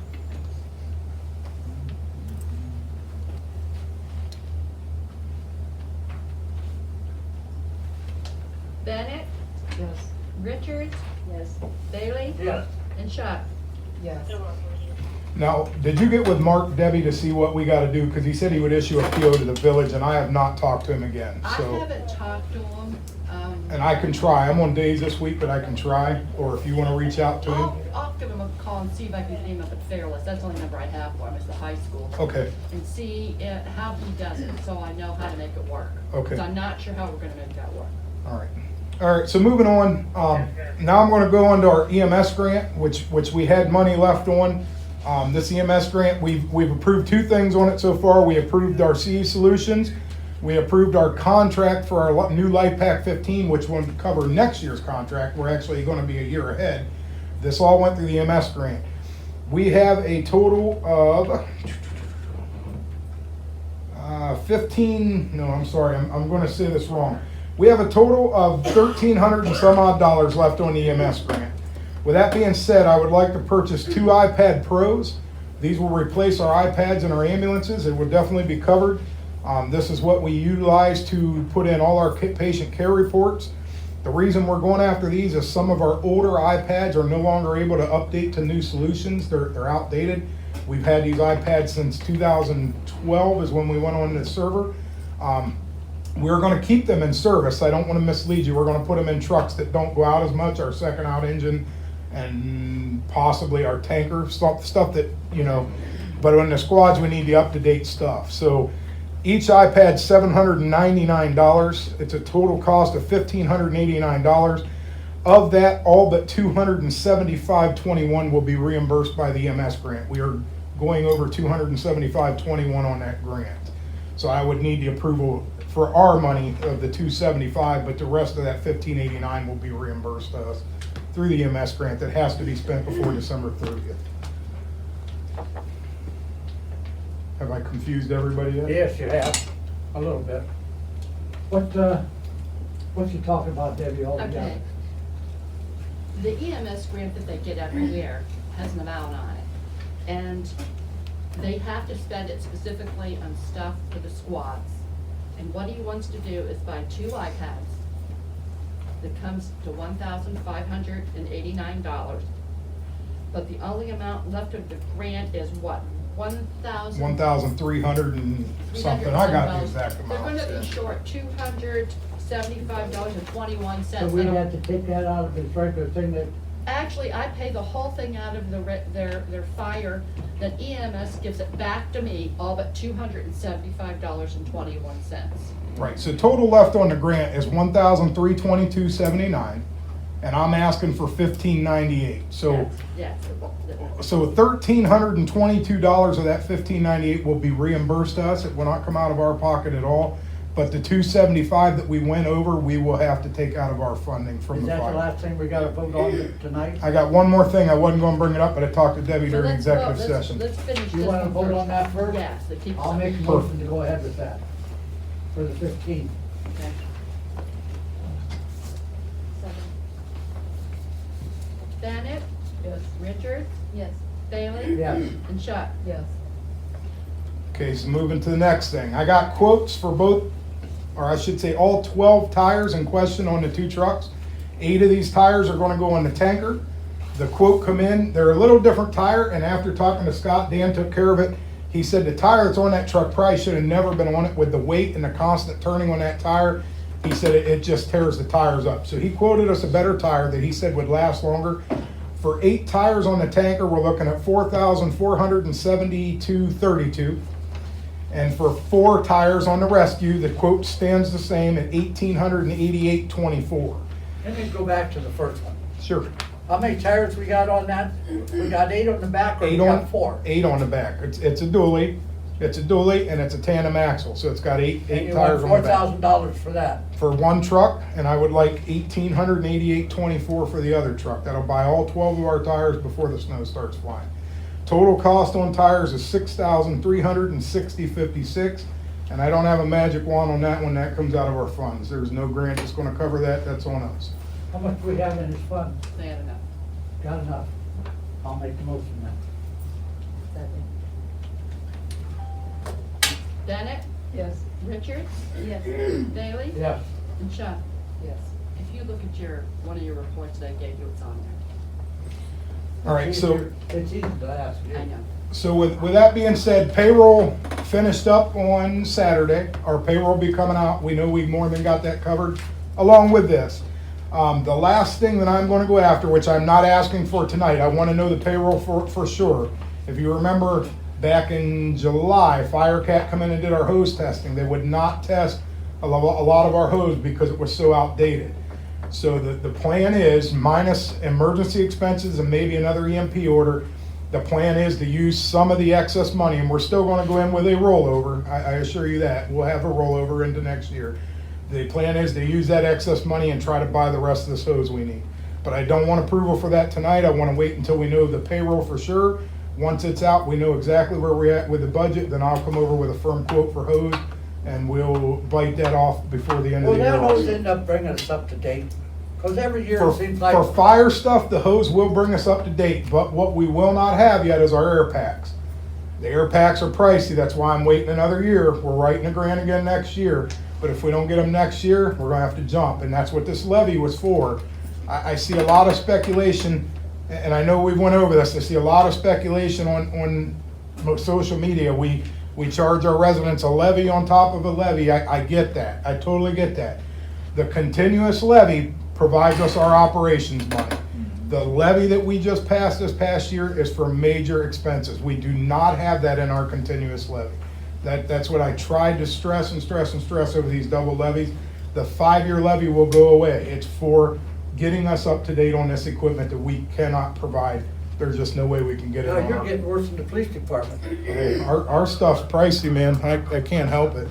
Bennett, Yes. Richards, Yes. Bailey, Yes. and Schott. Yes. Now, did you get with Mark, Debbie, to see what we gotta do? Because he said he would issue a PO to the village, and I have not talked to him again, I so. haven't talked to him. And I can try. I'm on days this week, but I can try. Or if you wanna reach out to him. I'll give him a call and see if I can get him up at Fairless. That's the only number I have for him, is the high school. Okay, And see how he does it, so I know how to make it work. Okay. 'Cause I'm not sure how we're gonna make that work. all right. All right, so moving on, now I'm gonna go on to our EMS grant, which we had money left on. This EMS grant, we've approved 2 things on it so far. We approved our CE Solutions. We approved our contract for our new Life Pack 15, which will cover next year's contract. We're actually gonna be a year ahead. This all went through the EMS grant. We have a total of 15, no, I'm sorry, I'm gonna say this wrong. We have a total of $1,300 and some odd dollars left on the EMS grant. With that being said, I would like to purchase 2 iPad Pros. These will replace our iPads in our ambulances. It would definitely be covered. This is what we utilize to put in all our patient care reports. The reason we're going after these is some of our older iPads are no longer able to update to new solutions. They're outdated. We've had these iPads since 2012 is when we went on the server. We're gonna keep them in service. I don't wanna mislead you. We're gonna put them in trucks that don't go out as much, our second out engine, and possibly our tanker, stuff that, but in the squads, we need the up-to-date stuff. So each iPad's $799. It's a total cost of $1,589. Of that, all but $275.21 will be reimbursed by the EMS grant. We are going over $275.21 on that grant. So I would need the approval for our money of the $275, but the rest of that $1,589 will be reimbursed to us through the EMS grant that has to be spent before December 30th. Have I confused everybody yet? Yes, you have, a little bit. What's you talking about, Debbie, all together? Okay. The EMS grant that they get every year has an amount on it. And they have to spend it specifically on stuff for the squads. And what he wants to do is buy 2 iPads that comes to $1,589. But the only amount left of the grant is what, $1,000? 1,300 and something. I got the exact amount. They're gonna be short $275.21. So we'd have to take that out of his regular thing that, Actually, I pay the whole thing out of their fire, then EMS gives it back to me, all but $275.21. Right, so total left on the grant is $1,322.79, and I'm asking for $1,598. So Yes. $1,322 of that $1,598 will be reimbursed to us. It will not come out of our pocket at all. But the $275 that we went over, we will have to take out of our funding from is the that the fire. last thing we gotta vote on tonight? I got one more thing. I wasn't gonna bring it up, but I talked to Debbie So during let's vote. executive Let's- session. Let's finish You this wanna one vote first. on that first? Yes, it keeps. I'll make a motion to go ahead with that, for the 15th. Okay. Bennett? Yes. Richards? Yes. Bailey? Yes. And Schott? Yes. Okay, so moving to the next thing. I got quotes for both, or I should say all 12 tires in question on the 2 trucks. 8 of these tires are gonna go on the tanker. The quote come in, they're a little different tire, and after talking to Scott, Dan took care of it. He said the tire that's on that truck probably should have never been on it with the weight and the constant turning on that tire. He said it just tears the tires up. So he quoted us a better tire that he said would last longer. For 8 tires on the tanker, we're looking at $4,472.32. And for 4 tires on the rescue, the quote stands the same at $1,888.24. Let me go back to the first one. Sure. How many tires we got on that? We got 8 on the back, or we 8 got on 4? 8 on the back. It's a dually. It's a dually and it's a tandem axle, so it's got eight And you want tires on the back. $4,000 for that. For one truck, and I would like $1,888.24 for the other truck. That'll buy all 12 of our tires before the snow starts flying. Total cost on tires is $6,360.56, and I don't have a magic wand on that one. That comes out of our funds. There's no grant that's gonna cover that. That's on us. How much do we have in this fund? They had enough. Got enough. I'll make the motion then. Second. Bennett, Yes. Richards, Yes. Bailey, Yes. and Shaw. Yes. If you look at one of your reports that I gave you, it's on there. All right, so. It's easy to ask you. I know. So with that being said, payroll finished up on Saturday. Our payroll will be coming out. We know we've more than got that covered along with this. The last thing that I'm gonna go after, which I'm not asking for tonight, I wanna know the payroll for sure. If you remember back in July, Firecat come in and did our hose testing. They would not test a lot of our hose because it was so outdated. So the plan is, minus emergency expenses and maybe another EMP order, the plan is to use some of the excess money, and we're still gonna go in with a rollover, I assure you that. We'll have a rollover into next year. The plan is to use that excess money and try to buy the rest of this hose we need. But I don't want approval for that tonight. I wanna wait until we know the payroll for sure. Once it's out, we know exactly where we're at with the budget, then I'll come over with a firm quote for hose, and we'll bite that off before the end of Will the year. that hose end up bringing us up to date? Because every year For, it seems like. for fire stuff, the hose will bring us up to date, but what we will not have yet is our air packs. The air packs are pricey, that's why I'm waiting another year. We're writing a grant again next year, but if we don't get them next year, we're gonna have to jump, and that's what this levy was for. I see a lot of speculation, and I know we went over this, I see a lot of speculation on social media. We charge our residents a levy on top of a levy. I get that, I totally get that. The continuous levy provides us our operations money. The levy that we just passed this past year is for major expenses. We do not have that in our continuous levy. That's what I tried to stress and stress and stress over these double levies. The 5-year levy will go away. It's for getting us up to date on this equipment that we cannot provide. There's just no way we can get it No, on. you're getting worse than the police department. Our stuff's pricey, man. I can't help it.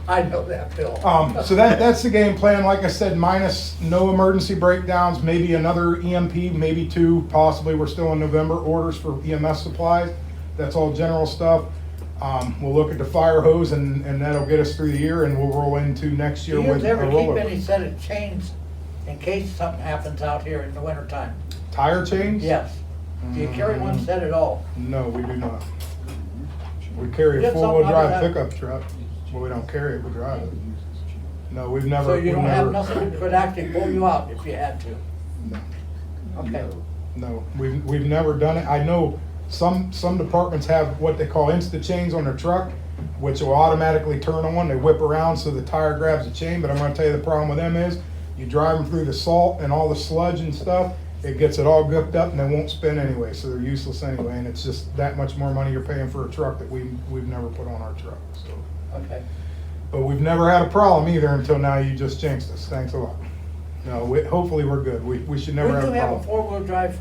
I know that, Bill. So that's the game plan. Like I said, minus no emergency breakdowns, maybe another EMP, maybe 2, possibly. We're still in November orders for EMS supplies. That's all general stuff. We'll look at the fire hose and that'll get us through the year, and we'll roll into next Do year you with a ever keep rollover. any set of chains in case something happens out here in the wintertime? Tire chains? Yes. Do you carry one set at all? No, we do not. We carry a Get four-wheel something out of drive that. pickup truck, but we don't carry it, we drive it. No, we've never. So you we've don't have never- nothing that could actually pull you out if you had to? No. Okay. No, we've never done it. I know some departments have what they call insta chains on their truck, which will automatically turn on. They whip around so the tire grabs the chain, but I'm gonna tell you the problem with them is, you drive them through the salt and all the sludge and stuff, it gets it all gooked up and they won't spin anyway, so they're useless anyway, and it's just that much more money you're paying for a truck that we've never put on our truck, so. Okay. But we've never had a problem either until now. You just jinxed us. Thanks a lot. No, hopefully we're good. We should never We have do a have a problem. four-wheel drive.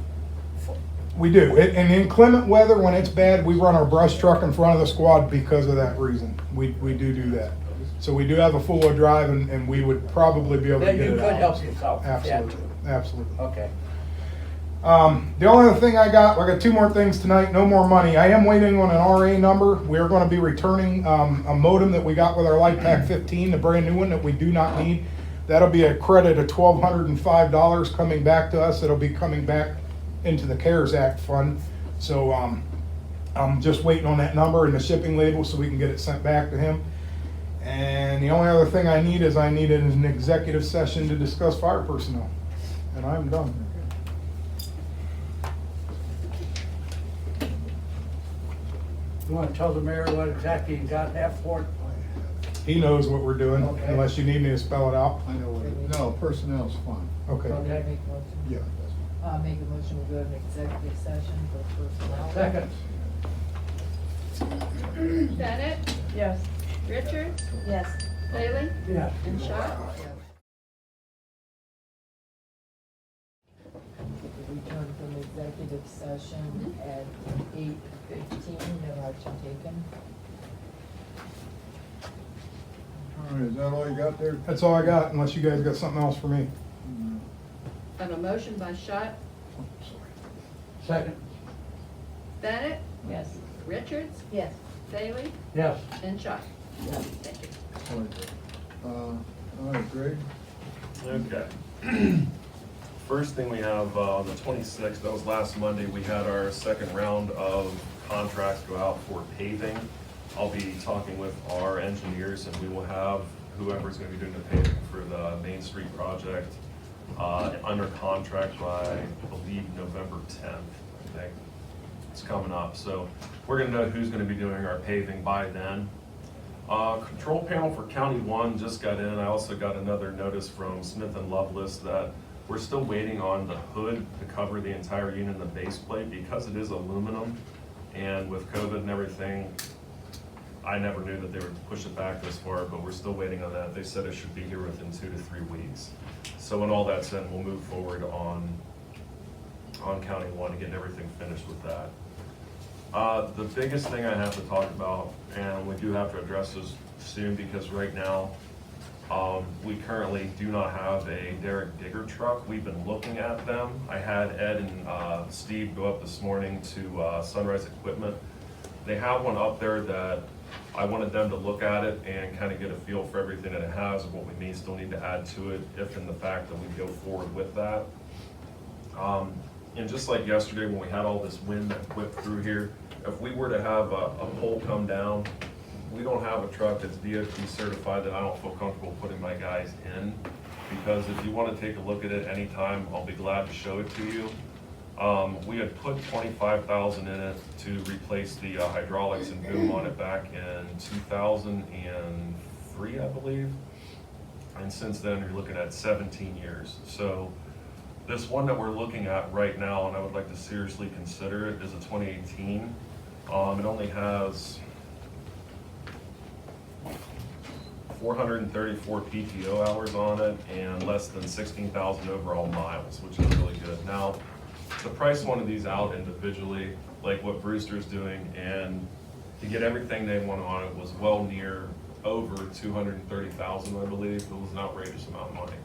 We do. And in inclement weather, when it's bad, we run our brush truck in front of the squad because of that reason. We do that. So we do have a four-wheel drive, and we would probably be able to That get you it could out. help yourself if you had Absolutely, to. absolutely. Okay. The only other thing I got 2 more things tonight, no more money. I am waiting on an RA number. We're gonna be returning, a modem that we got with our LifePak 15, the brand new one that we do not need. That'll be a credit of $1,205 coming back to us. It'll be coming back into the CARES Act fund. So, I'm just waiting on that number and the shipping label so we can get it sent back to him. And the only other thing I need is an executive session to discuss fire personnel. And I'm done. You wanna tell the mayor what exactly you got that for? He knows what we're doing, Okay. unless you need me to spell it out. I know what it, no, personnel's fine. Okay. Okay. Make a motion. Yeah, that's Make a motion to go to an executive session for personnel. Second. Bennett, Yes. Richards, Yes. Bailey, Yeah. and Shaw. Return from executive session at 8:15, no action taken. All right, is that all you got there? That's all I got, unless you guys got something else for me. No. I have a motion by Schott, Oh, sorry. Second, Bennett, Yes. Richards, Yes. Bailey, yes. and Schott. Thank you. All right, Greg? Okay. First thing we have, on the 26th, that was last Monday, we had our second round of contracts go out for paving. I'll be talking with our engineers and we will have whoever's gonna be doing the paving for the Main Street project, under contract by, I believe, November 10th, I think. It's coming up, so we're gonna know who's gonna be doing our paving by then. Control panel for County One just got in. I also got another notice from Smith and Lovelace that we're still waiting on the hood to cover the entire unit and the base plate because it is aluminum. And with COVID and everything, I never knew that they would push it back this far, but we're still waiting on that. They said it should be here within 2 to 3 weeks. So when all that's in, we'll move forward on County One and getting everything finished with that. The biggest thing I have to talk about, and we do have to address this soon because right now, we currently do not have a Derek Digger truck. We've been looking at them. I had Ed and Steve go up this morning to Sunrise Equipment. They have one up there that I wanted them to look at it and kind of get a feel for everything that it has and what we still need to add to it, if in the fact that we go forward with that. And just like yesterday when we had all this wind that whipped through here, if we were to have a pole come down, we don't have a truck that's DOT certified that I don't feel comfortable putting my guys in. Because if you want to take a look at it anytime, I'll be glad to show it to you. We had put $25,000 in it to replace the hydraulics and boom on it back in 2003, I believe. And since then, you're looking at 17 years. So this one that we're looking at right now, and I would like to seriously consider it, is a 2018. It only has 434 PTO hours on it and less than 16,000 overall miles, which is really good. Now, to price one of these out individually, like what Brewster's doing, and to get everything they want on it was well near over 230,000, I believe. It was an outrageous amount of money.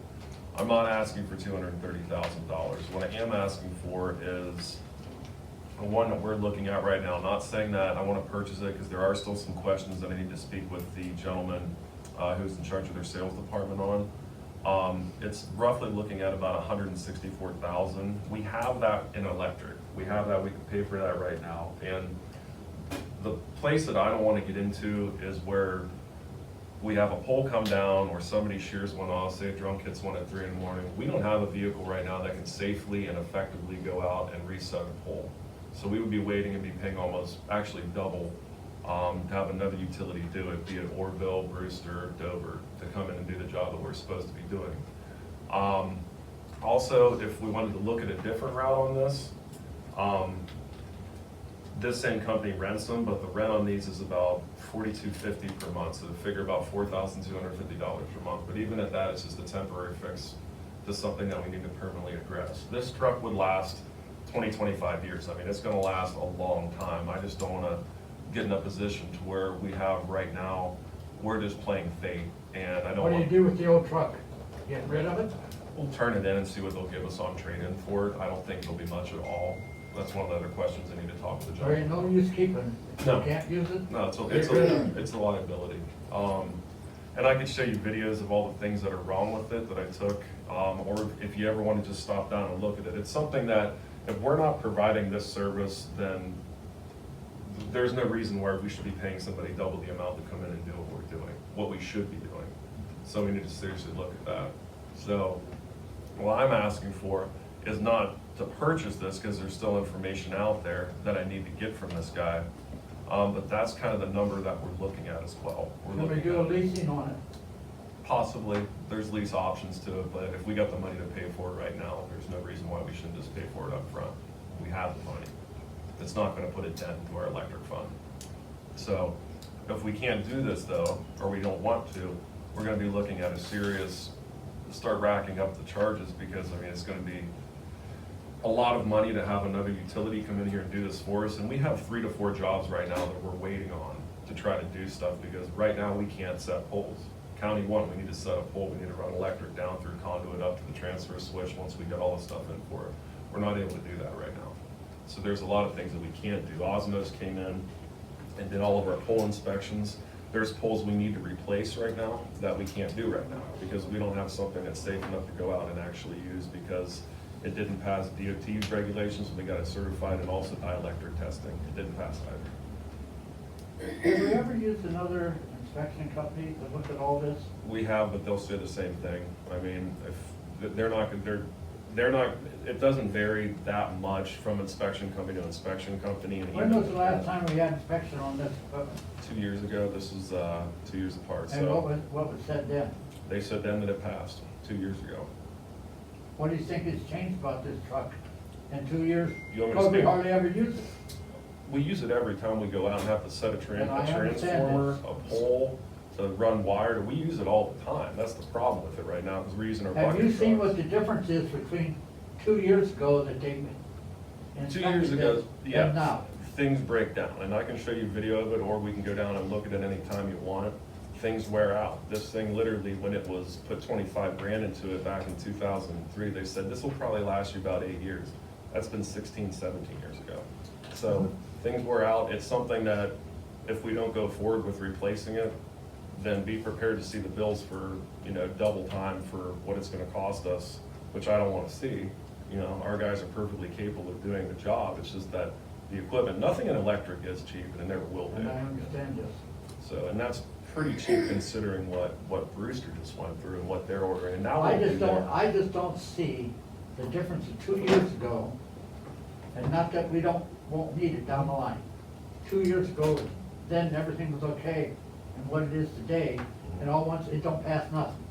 I'm not asking for $230,000. What I am asking for is the one that we're looking at right now. Not saying that I want to purchase it because there are still some questions that I need to speak with the gentleman who's in charge of their sales department on. It's roughly looking at about $164,000. We have that in electric. We have that, we can pay for that right now. And the place that I don't want to get into is where we have a pole come down or somebody shears one off, say a drum hits one at 3 in the morning. We don't have a vehicle right now that can safely and effectively go out and reset a pole. So we would be waiting and be paying almost, actually double, to have another utility do it, be it Orville, Brewster, Dover, to come in and do the job that we're supposed to be doing. Also, if we wanted to look at a different route on this same company rents them, but the rent on these is about $4,250 per month, so figure about $4,250 per month. But even at that, it's just a temporary fix to something that we need to permanently address. This truck would last 20, 25 years. I mean, it's gonna last a long time. I just don't wanna get in a position to where we have right now, we're just playing fate, and I don't What do you want. do with the old truck? Get rid of it? We'll turn it in and see what they'll give us on trade-in for it. I don't think there'll be much at all. That's one of the other questions I need to talk to the There ain't gentleman. no use keeping it. No. You can't use it? No, it's Get rid of it. a liability. And I can show you videos of all the things that are wrong with it that I took, or if you ever want to just stop down and look at it. It's something that, if we're not providing this service, then there's no reason why we should be paying somebody double the amount to come in and do what we're doing, what we should be doing. So we need to seriously look at that. So what I'm asking for is not to purchase this, because there's still information out there that I need to get from this guy. But that's kind of the number that we're looking at as well. We're Can we looking do a at- leasing on it? Possibly, there's lease options to it, but if we got the money to pay for it right now, there's no reason why we shouldn't just pay for it up front. We have the money. It's not gonna put a dent into our electric fund. So, if we can't do this though, or we don't want to, we're gonna be looking at a serious, start racking up the charges, because I mean, it's gonna be a lot of money to have another utility come in here and do this for us, and we have 3 to 4 jobs right now that we're waiting on to try to do stuff, because right now we can't set poles. County one, we need to set a pole, we need to run electric down through conduit up to the transfer switch once we get all the stuff in for it. We're not able to do that right now. So there's a lot of things that we can't do. Osmos came in and did all of our pole inspections. There's poles we need to replace right now that we can't do right now because we don't have something that's safe enough to go out and actually use because it didn't pass DOT regulations, we got it certified, and also dielectric testing. It didn't pass either. Have we ever used another inspection company to look at all this? We have, but they'll say the same thing. I mean, if, they're not, it doesn't vary that much from inspection company to inspection company. And When was the last time we had inspection on this equipment? 2 years ago, this was 2 years apart, And so what was said then? they said then that it passed 2 years ago. What do you think has changed about this truck in 2 years? You want me to Because we speak? hardly ever use it. We use it every time we go out and have to set a And I understand transformer, this. a pole, to run wire. We use it all the time. That's the problem with it right now, because we're using our bucket Have you seen trucks. what the difference is between 2 years ago that they 2 years ago, this yeah, and now? things break down, and I can show you video of it, or we can go down and look at it anytime you want it. Things wear out. This thing literally, when it was put 25 grand into it back in 2003, they said this will probably last you about 8 years. That's been 16, 17 years ago. So things wear out. It's something that if we don't go forward with replacing it, then be prepared to see the bills for, double time for what it's gonna cost us, which I don't wanna see. Our guys are perfectly capable of doing the job. It's just that the equipment, nothing in electric is cheap, and it never will be. And I understand this. So, and that's pretty cheap considering what Brewster just went through and what they're ordering, and now I we'll just do don't, more. I just don't see the difference of 2 years ago, and not that we won't need it down the line. 2 years ago, then everything was okay, and what it is today, and all once, it don't pass nothing.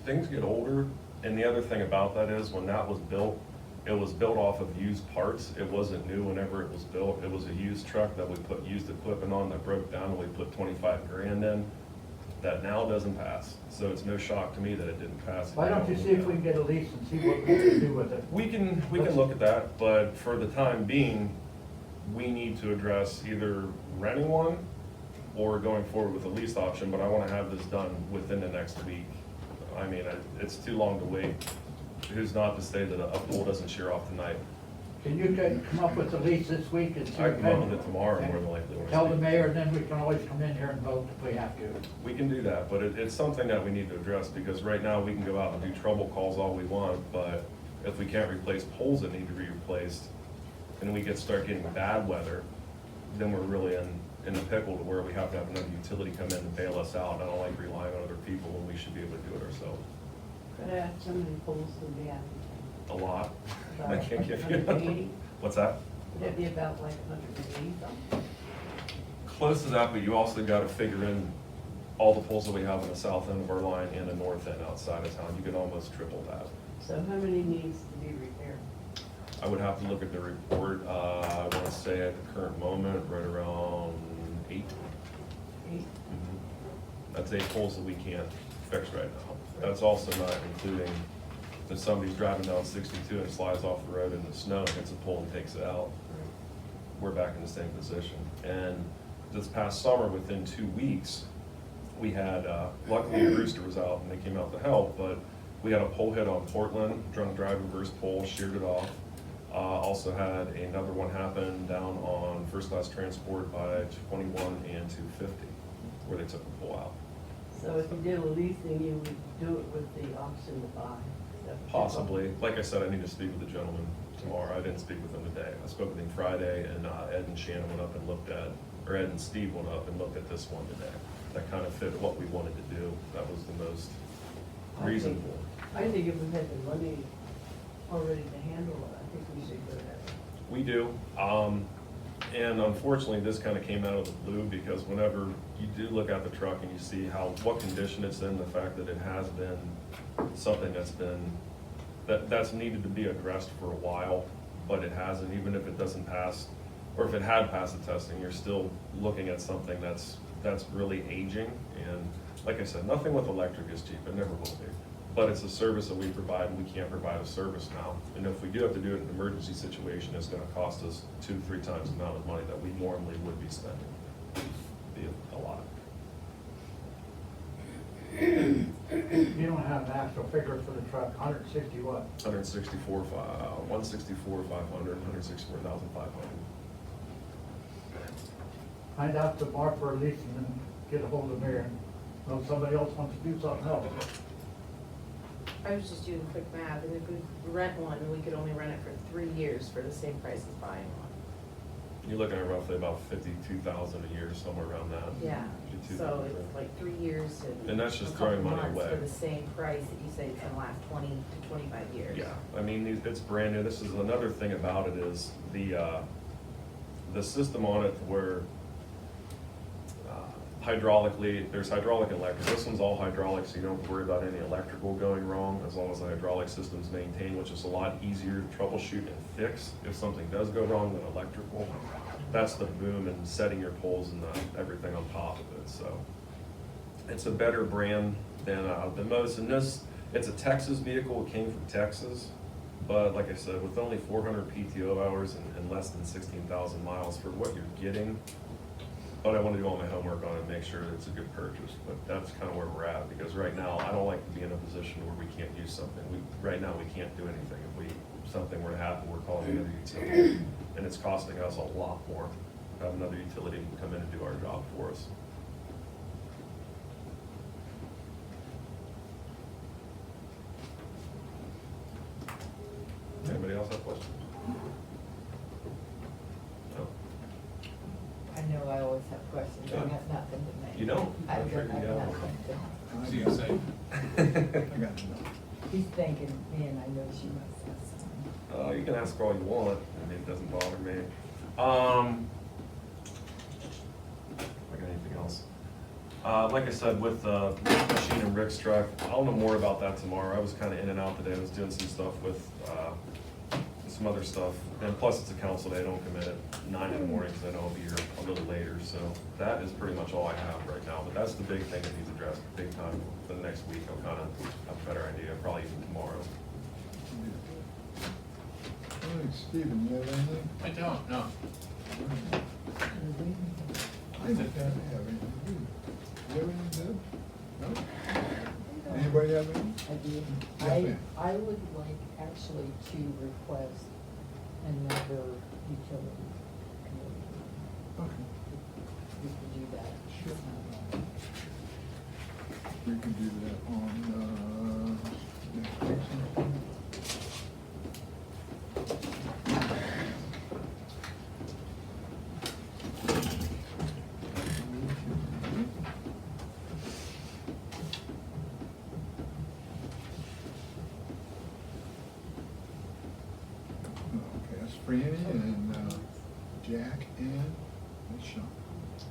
Things get older, and the other thing about that is when that was built, it was built off of used parts. It wasn't new whenever it was built. It was a used truck that we put used equipment on that broke down, and we put 25 grand in. That now doesn't pass. So it's no shock to me that it didn't pass. Why don't you see if we can get a lease and see what we can do with it? We can look at that, but for the time being, we need to address either renting one or going forward with a lease option, but I wanna have this done within the next week. I mean, it's too long to wait. Who's not to say that a pole doesn't shear off tonight? Can you come up with a lease this week and see? I can come up with it tomorrow, more than likely. when I Tell the speak. mayor, and then we can always come in here and vote if we have to. We can do that, but it's something that we need to address, because right now, we can go out and do trouble calls all we want, but if we can't replace poles that need to be replaced, and we start getting bad weather, then we're really in a pickle to where we have to have another utility come in and bail us out. I don't like relying on other people when we should be able to do it ourselves. Could I ask how many poles would be out? A lot. I About can't give you. 180? What's that? Would it be about like 180 something? Close to that, but you also gotta figure in all the poles that we have on the south end of our line and the north end outside of town. You can almost triple that. So how many needs to be repaired? I would have to look at the report. I wanna say at the current moment, right around 8. 8? That's 8 poles that we can't fix right now. That's also not including if somebody's driving down 62 and slides off the road in the snow, hits a pole and takes it out. We're back in the same position. And this past summer, within 2 weeks, we had, luckily Brewster was out and they came out to help, but we had a pole hit on Portland, drunk drive reverse pole, sheared it off. Also had another one happen down on First Class Transport by 21 and 250, where they took the pole out. So if you did a leasing, you would do it with the option to buy? Is that what you're Possibly. Like I said, I need to speak with the gentleman tomorrow. I didn't speak with him today. I spoke with him Friday, and Ed and Shannon went up and looked at, or Ed and Steve went up and looked at this one today. That kind of fit what we wanted to do. That was the most reasonable. I think if we had the money already to handle it, I think we should go that way. We do. And unfortunately, this kind of came out of the blue, because whenever you do look at the truck and you see what condition it's in, the fact that it has been something that's needed to be addressed for a while, but it hasn't, even if it doesn't pass, or if it had passed the testing, you're still looking at something that's really aging. And like I said, nothing with electric is cheap, it never will be. But it's a service that we provide, and we can't provide a service now. And if we do have to do it in an emergency situation, it's gonna cost us 2 to 3 times the amount of money that we normally would be spending. Be a lot. You don't have an actual figure for the truck, 160 what? 164, 500, 164,500. Find out the bar for leasing and get a hold of Mary. And know if somebody else wants to do something else. I was just doing quick math, and if we rent one, we could only rent it for 3 years for the same price as buying one. You're looking at roughly about 52,000 a year, somewhere around that. Yeah, 52,000. so it's like 3 years And that's just a couple throwing money months away. for the same price that you say it's gonna last 20 to 25 years. Yeah, I mean, it's brand new. This is another thing about it is the system on it where hydraulically, there's hydraulic and electric. This one's all hydraulic, so you don't have to worry about any electrical going wrong as long as the hydraulic system's maintained, which is a lot easier to troubleshoot and fix if something does go wrong than electrical. That's the boom and setting your poles and everything on top of it, so. It's a better brand than most, and this, it's a Texas vehicle, it came from Texas. But like I said, with only 400 PTO hours and less than 16,000 miles for what you're getting, but I want to do all my homework on it and make sure that it's a good purchase. But that's kind of where we're at, because right now, I don't like to be in a position where we can't use something. Right now, we can't do anything. If something were to happen, we're calling another utility, and it's costing us a lot more to have another utility come in and do our job for us. Anybody else have questions? No? I know I always have questions, I got nothing tonight. You don't? I've I'm sure got you don't. nothing tonight. See you say. I got enough. He's thinking, man, I know she must have something. You can ask all you want, I mean, it doesn't bother me. I got anything else? Like I said, with the machine and Rick's truck, I'll know more about that tomorrow. I was kinda in and out today, I was doing some stuff with, some other stuff. And plus, it's a council day, I don't commit at 9 in the morning, cause I know I'll be here a little later, so that is pretty much all I have right now. But that's the big thing that needs addressed, big time. For the next week, I'll kinda have a better idea, probably even tomorrow. All right, Stephen, you have anything? I don't, no. I don't have anything. Do you have anything, Deb? No? Anybody have anything? I do. Yes, ma'am. I would like actually to request another utility committee. Okay, We could do that. Sure. we can do that on, next week sometime. Okay, that's Franny and, Jack and Sean.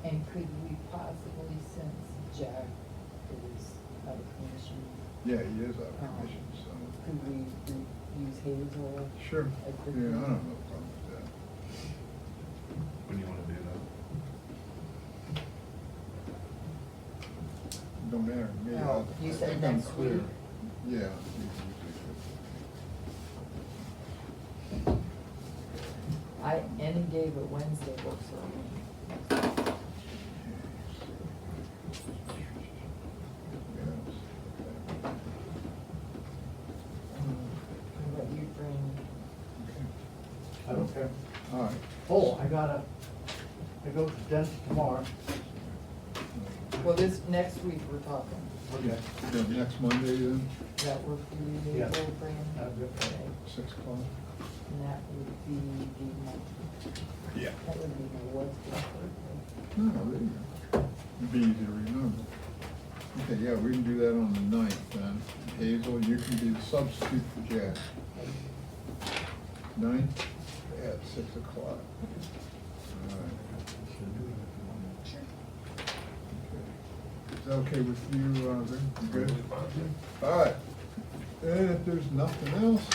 And could we possibly, since Jack is out of commission, Yeah, he is out of commission, so. could we use Hazel? Sure. Like Yeah, I the- don't have no problem with that. When do you wanna do that? Don't matter to me. No, I you said think I'm next clear. week? Yeah. Any day but Wednesday works for me. What you bring, I don't care. All right. Oh, I go to dentist tomorrow. well, this, next week we're talking. Okay. Yeah, next Monday then, Does that work for you, Yeah. Dave, Fran? That's good. Okay, 6 o'clock? and that would be the, Yeah. that would be my what's birthday. No, there you go. It'd be easy to remember. Okay, yeah, we can do that on the 9th then. Hazel, you can be the substitute for Jack. 9th at 6 o'clock. All right. Okay. Is that okay with you, Rick? You good? Fine. All right. And if there's nothing else,